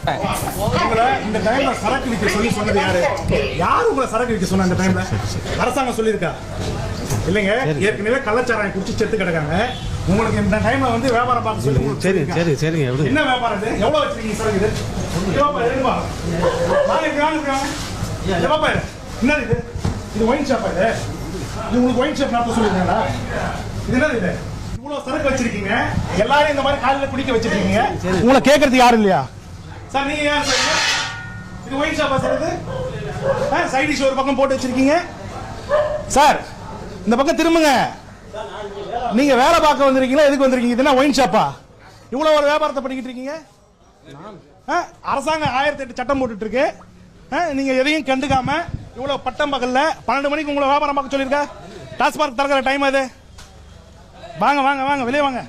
உங்களை இந்த டைம்ல சரக்கு விற்க சொல்லி சொன்னது யாரு? யாரு உங்களை சரக்கு விற்க சொன்ன? இந்த டைம்ல அரசாங்கம் சொல்லியிருக்கா இல்லைங்க? ஏற்கனவே கள்ளச்சாராயம் குடிச்சு செத்து கிடக்காங்க. உங்களுக்கு இந்த டைம்ல வந்து வியாபாரம் பார்க்க சொல்லி சரிங்க. என்ன வியாபாரம் இது? எவ்வளவு வச்சிருக்கீங்க சரக்கு இது? என்ன இது? இது ஒயின் ஷாப்பா? இது உங்களுக்கு ஒயின் ஷாப் நடத்த சொல்லிருக்கீங்களா? இது என்ன இது? இவ்வளவு சரக்கு வச்சிருக்கீங்க, எல்லாரும் இந்த மாதிரி காலையில குடிக்க வச்சிருக்கீங்க. உங்களை கேட்கறது யாரும் இல்லையா சார்? நீங்க யார் சார்? இது ஒயின் ஷாப்பா சார்? இது சைட் டிஷ் ஒரு பக்கம் போட்டு வச்சிருக்கீங்க சார். இந்த பக்கம் திரும்புங்க. நீங்க வேலை பார்க்க வந்திருக்கீங்களா? எதுக்கு வந்திருக்கீங்க? இதுனா ஒயின் ஷாப்பா? இவ்வளவு ஒரு வியாபாரத்தை பண்ணிக்கிட்டு இருக்கீங்க. அரசாங்கம் 1008 சட்டம் போட்டுட்டு இருக்கு. நீங்க எதையும் கண்டுக்காம இவ்வளவு பட்டம் பகல்ல 12 மணிக்கு உங்களை வியாபாரம் பார்க்க சொல்லியிருக்கா? டாஸ்மார்க் திறக்கிற டைம் அது. வாங்க வாங்க வாங்க, வெளியே வாங்க.